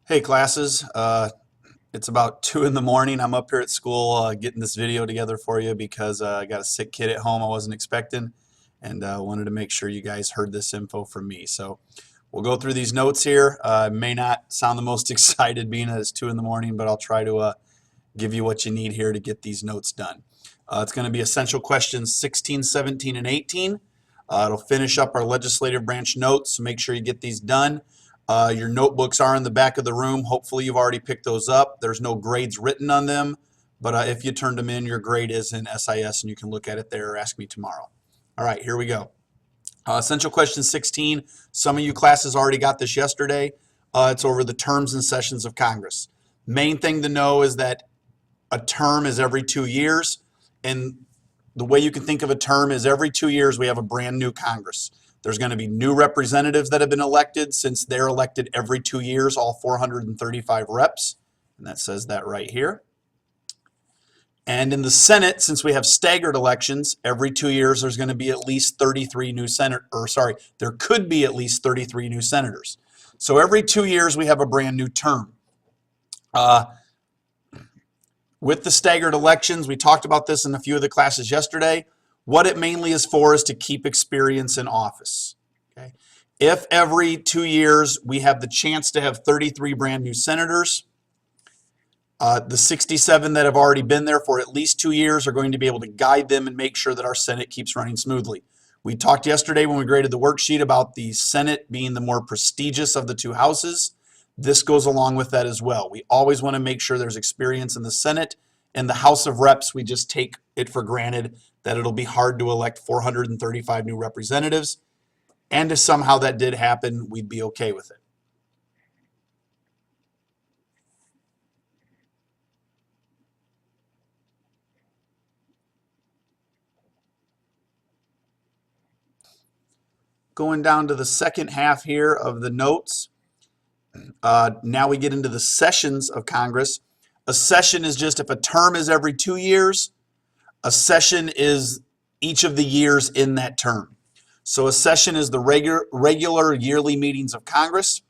Hey classes, it's about 2 in the morning. I'm up here at school getting this video together for you because I got a sick kid at home I wasn't expecting and wanted to make sure you guys heard this info from me. So we'll go through these notes here. May not sound the most excited being that it's 2 in the morning, but I'll try to give you what you need here to get these notes done. It's going to be essential questions 16, 17, and 18. It'll finish up our legislative branch notes, so make sure you get these done. Your notebooks are in the back of the room. Hopefully you've already picked those up. There's no grades written on them, but if you turned them in, your grade is in SIS and you can look at it there or ask me tomorrow. All right, here we go. Essential question 16. Some of you classes already got this yesterday. It's over the terms and sessions of Congress. Main thing to know is that a term is every 2 years, and the way you can think of a term is every 2 years we have a brand new Congress. There's going to be new representatives that have been elected since they're elected every 2 years, all 435 reps, and that says that right here. And in the Senate, since we have staggered elections, every 2 years there's going to be at least 33 new there could be at least 33 new senators. So every 2 years we have a brand new term. With the staggered elections, we talked about this in a few of the classes yesterday. What it mainly is for is to keep experience in office. Okay? If every 2 years we have the chance to have 33 brand new senators, the 67 that have already been there for at least 2 years are going to be able to guide them and make sure that our Senate keeps running smoothly. We talked yesterday when we graded the worksheet about the Senate being the more prestigious of the two houses. This goes along with that as well. We always want to make sure there's experience in the Senate. In the House of Reps, we just take it for granted that it'll be hard to elect 435 new representatives. And if somehow that did happen, we'd be okay with it. Going down to the second half here of the notes. Now we get into the sessions of Congress. A session is just if a term is every 2 years, a session is each of the years in that term. So a session is the regular yearly meetings of Congress.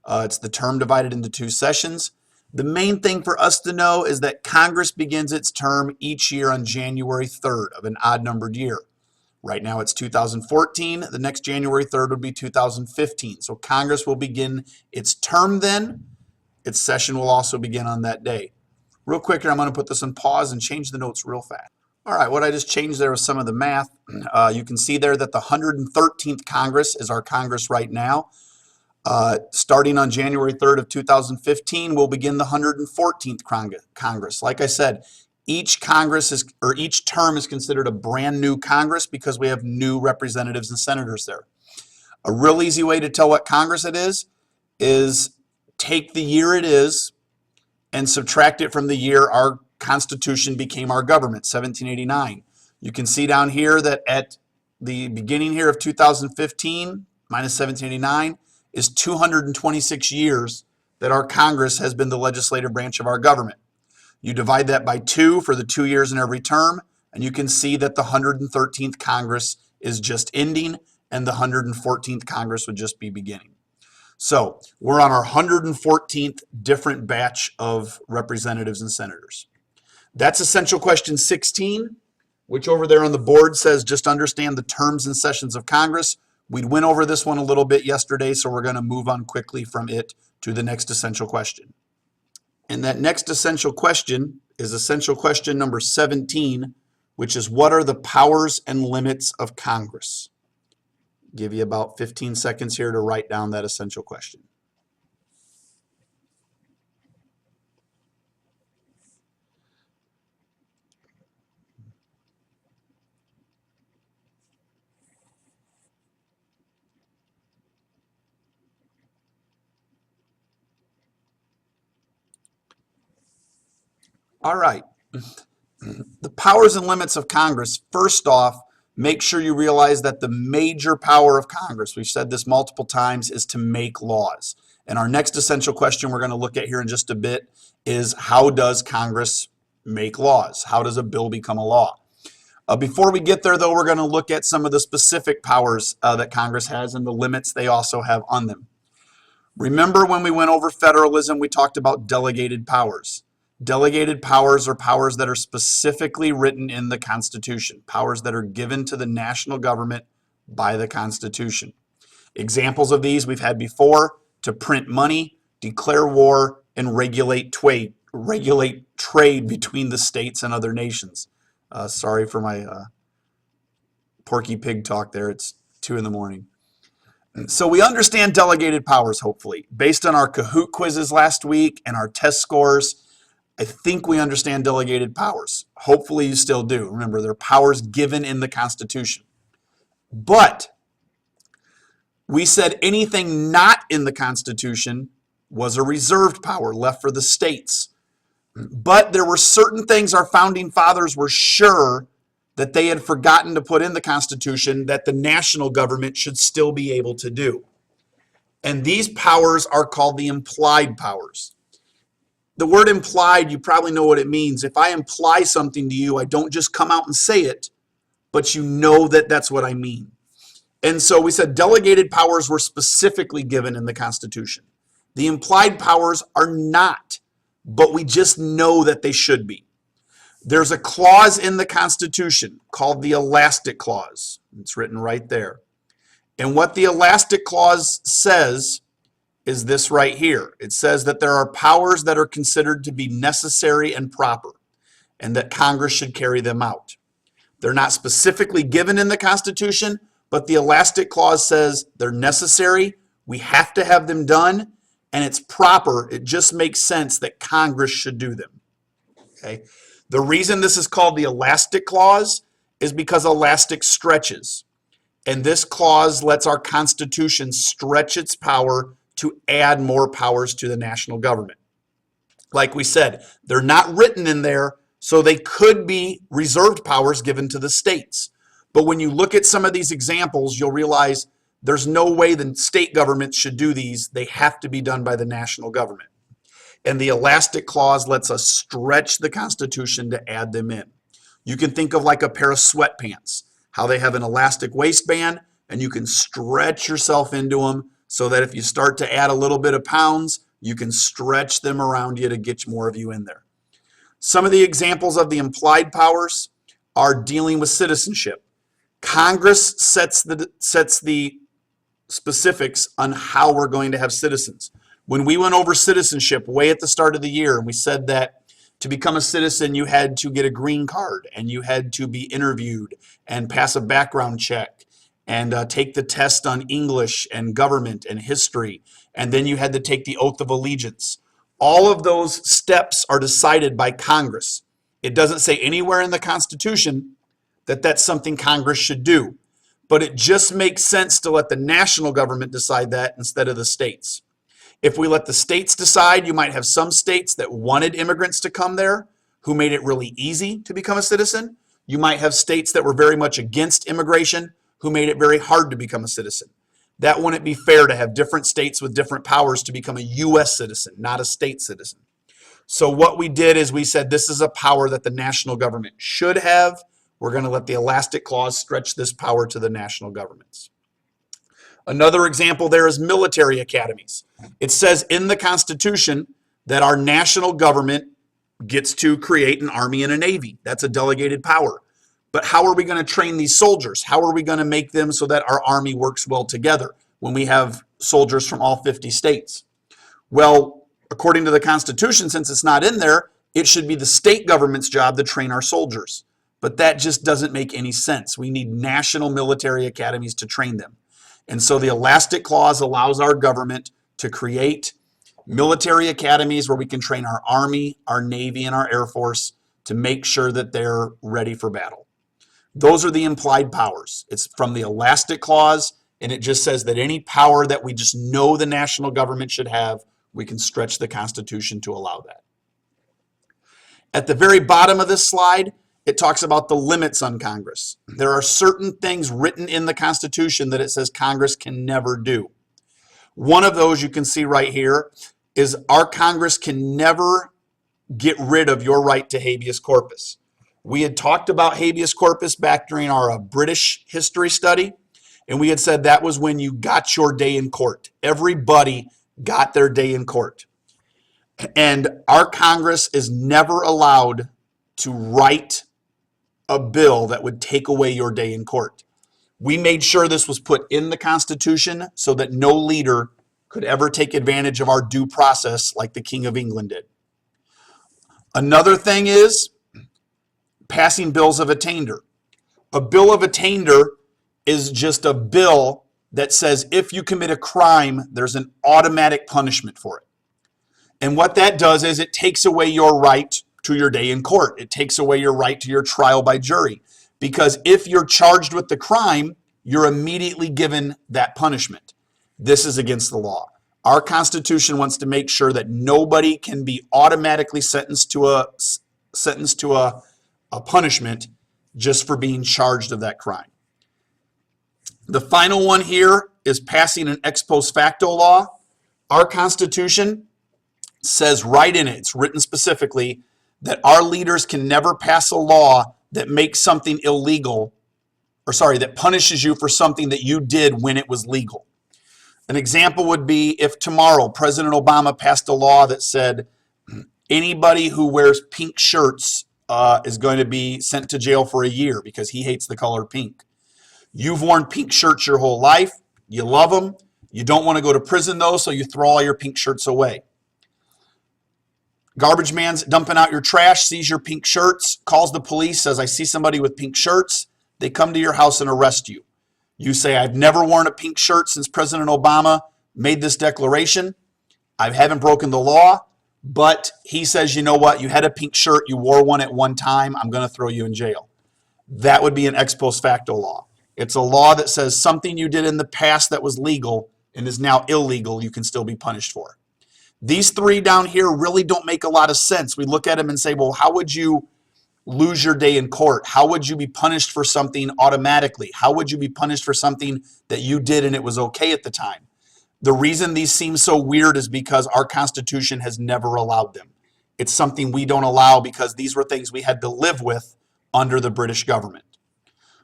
It's the term divided into 2 sessions. The main thing for us to know is that Congress begins its term each year on January 3rd of an odd-numbered year. Right now it's 2014. The next January 3rd would be 2015. So Congress will begin its term then. Its session will also begin on that day. Real quick here, I'm going to put this on pause and change the notes real fast. All right, what I just changed there was some of the math. You can see there that the 113th Congress is our Congress right now. Starting on January 3rd of 2015, we'll begin the 114th Congress. Like I said, each each term is considered a brand new Congress because we have new representatives and senators there. A real easy way to tell what Congress it is take the year it is and subtract it from the year our Constitution became our government, 1789. You can see down here that at the beginning here of 2015 minus 1789 is 226 years that our Congress has been the legislative branch of our government. You divide that by 2 for the 2 years in every term, and you can see that the 113th Congress is just ending and the 114th Congress would just be beginning. So we're on our 114th different batch of representatives and senators. That's essential question 16, which over there on the board says just understand the terms and sessions of Congress. We went over this one a little bit yesterday, so we're going to move on quickly from it to the next essential question. And that next essential question is essential question number 17, which is what are the powers and limits of Congress? Give you about 15 seconds here to write down that essential question. All right. The powers and limits of Congress, first off, make sure you realize that the major power of Congress, we've said this multiple times, is to make laws. And our next essential question we're going to look at here in just a bit is how does Congress make laws? How does a bill become a law? Before we get there, though, we're going to look at some of the specific powers that Congress has and the limits they also have on them. Remember when we went over federalism, we talked about delegated powers. Delegated powers are powers that are specifically written in the Constitution, powers that are given to the national government by the Constitution. Examples of these we've had before: to print money, declare war, and regulate trade between the states and other nations. Sorry for my Porky Pig talk there. It's 2 in the morning. So we understand delegated powers, hopefully. Based on our Kahoot quizzes last week and our test scores, I think we understand delegated powers. Hopefully you still do. Remember, they're powers given in the Constitution. But we said anything not in the Constitution was a reserved power left for the states. But there were certain things our founding fathers were sure that they had forgotten to put in the Constitution that the national government should still be able to do. And these powers are called the implied powers. The word implied, you probably know what it means. If I imply something to you, I don't just come out and say it, but you know that that's what I mean. And so we said delegated powers were specifically given in the Constitution. The implied powers are not, but we just know that they should be. There's a clause in the Constitution called the Elastic Clause. It's written right there. And what the Elastic Clause says is this right here. It says that there are powers that are considered to be necessary and proper, and that Congress should carry them out. They're not specifically given in the Constitution, but the Elastic Clause says they're necessary, we have to have them done, and it's proper. It just makes sense that Congress should do them. Okay? The reason this is called the Elastic Clause is because elastic stretches. And this clause lets our Constitution stretch its power to add more powers to the national government. Like we said, they're not written in there, so they could be reserved powers given to the states. But when you look at some of these examples, you'll realize there's no way the state governments should do these. They have to be done by the national government. And the Elastic Clause lets us stretch the Constitution to add them in. You can think of like a pair of sweatpants, how they have an elastic waistband, and you can stretch yourself into them so that if you start to add a little bit of pounds, you can stretch them around you to get more of you in there. Some of the examples of the implied powers are dealing with citizenship. Congress sets the specifics on how we're going to have citizens. When we went over citizenship way at the start of the year, and we said that to become a citizen, you had to get a green card, and you had to be interviewed and pass a background check and take the test on English and government and history, and then you had to take the oath of allegiance. All of those steps are decided by Congress. It doesn't say anywhere in the Constitution that that's something Congress should do, but it just makes sense to let the national government decide that instead of the states. If we let the states decide, you might have some states that wanted immigrants to come there who made it really easy to become a citizen. You might have states that were very much against immigration who made it very hard to become a citizen. That wouldn't be fair to have different states with different powers to become a U.S. citizen, not a state citizen. So what we did is we said this is a power that the national government should have. We're going to let the Elastic Clause stretch this power to the national governments. Another example there is military academies. It says in the Constitution that our national government gets to create an army and a navy. That's a delegated power. But how are we going to train these soldiers? How are we going to make them so that our army works well together when we have soldiers from all 50 states? Well, according to the Constitution, since it's not in there, it should be the state government's job to train our soldiers. But that just doesn't make any sense. We need national military academies to train them. And so the Elastic Clause allows our government to create military academies where we can train our Army, our Navy, and our Air Force to make sure that they're ready for battle. Those are the implied powers. It's from the Elastic Clause, and it just says that any power that we just know the national government should have, we can stretch the Constitution to allow that. At the very bottom of this slide, it talks about the limits on Congress. There are certain things written in the Constitution that it says Congress can never do. One of those you can see right here is our Congress can never get rid of your right to habeas corpus. We had talked about habeas corpus back during our British history study, and we had said that was when you got your day in court. Everybody got their day in court. And our Congress is never allowed to write a bill that would take away your day in court. We made sure this was put in the Constitution so that no leader could ever take advantage of our due process like the King of England did. Another thing is passing bills of attainder. A bill of attainder is just a bill that says if you commit a crime, there's an automatic punishment for it. And what that does is it takes away your right to your day in court. It takes away your right to your trial by jury. Because if you're charged with the crime, you're immediately given that punishment. This is against the law. Our Constitution wants to make sure that nobody can be automatically sentenced to a punishment just for being charged of that crime. The final one here is passing an ex post facto law. Our Constitution says right in it, it's written specifically, that our leaders can never pass a law that makes something illegal, that punishes you for something that you did when it was legal. An example would be if tomorrow President Obama passed a law that said anybody who wears pink shirts is going to be sent to jail for a year because he hates the color pink. You've worn pink shirts your whole life. You love them. You don't want to go to prison though, so you throw all your pink shirts away. Garbage man's dumping out your trash, sees your pink shirts, calls the police, says, I see somebody with pink shirts. They come to your house and arrest you. You say, I've never worn a pink shirt since President Obama made this declaration. I haven't broken the law, but he says, you know what? You had a pink shirt. You wore one at one time. I'm going to throw you in jail. That would be an ex post facto law. It's a law that says something you did in the past that was legal and is now illegal, you can still be punished for. These three down here really don't make a lot of sense. We look at them and say, well, how would you lose your day in court? How would you be punished for something automatically? How would you be punished for something that you did and it was okay at the time? The reason these seem so weird is because our Constitution has never allowed them. It's something we don't allow because these were things we had to live with under the British government.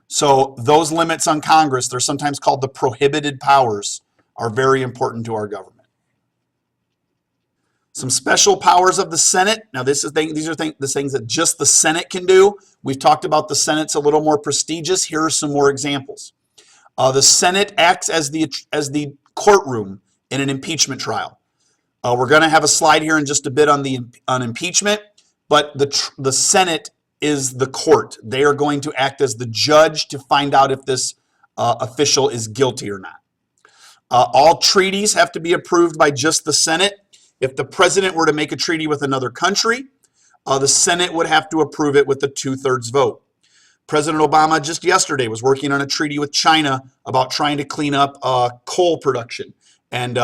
So those limits on Congress, they're sometimes called the prohibited powers, are very important to our government. Some special powers of the Senate. Now, these are the things that just the Senate can do. We've talked about the Senate's a little more prestigious. Here are some more examples. The Senate acts as the courtroom in an impeachment trial. We're going to have a slide here in just a bit on impeachment, but the Senate is the court. They are going to act as the judge to find out if this official is guilty or not. All treaties have to be approved by just the Senate. If the president were to make a treaty with another country, the Senate would have to approve it with a 2/3 vote. President Obama just yesterday was working on a treaty with China about trying to clean up coal production and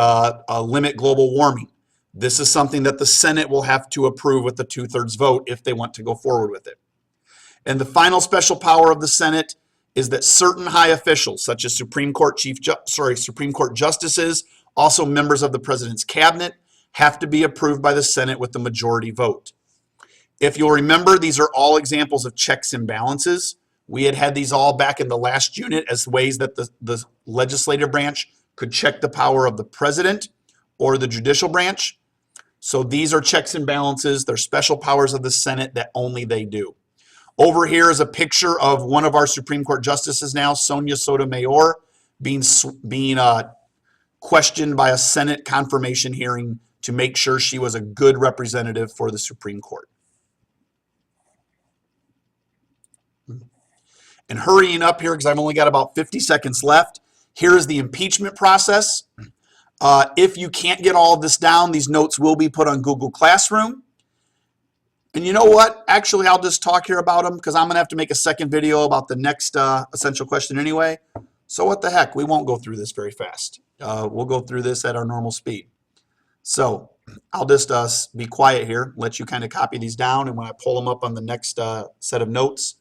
limit global warming. This is something that the Senate will have to approve with a 2/3 vote if they want to go forward with it. And the final special power of the Senate is that certain high officials, such as Supreme Court justices, also members of the president's cabinet, have to be approved by the Senate with the majority vote. If you'll remember, these are all examples of checks and balances. We had these all back in the last unit as ways that the legislative branch could check the power of the president or the judicial branch. So these are checks and balances. They're special powers of the Senate that only they do. Over here is a picture of one of our Supreme Court justices now, Sonia Sotomayor, being questioned by a Senate confirmation hearing to make sure she was a good representative for the Supreme Court. And hurrying up here because I've only got about 50 seconds left, here is the impeachment process. If you can't get all of this down, these notes will be put on Google Classroom. And you know what? Actually, I'll just talk here about them because I'm going to have to make a second video about the next essential question anyway. So what the heck? We won't go through this very fast. We'll go through this at our normal speed. So I'll just be quiet here, let you kind of copy these down, and when I pull them up on the next set of notes,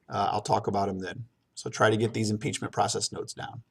I'll talk about them then. So try to get these impeachment process notes down.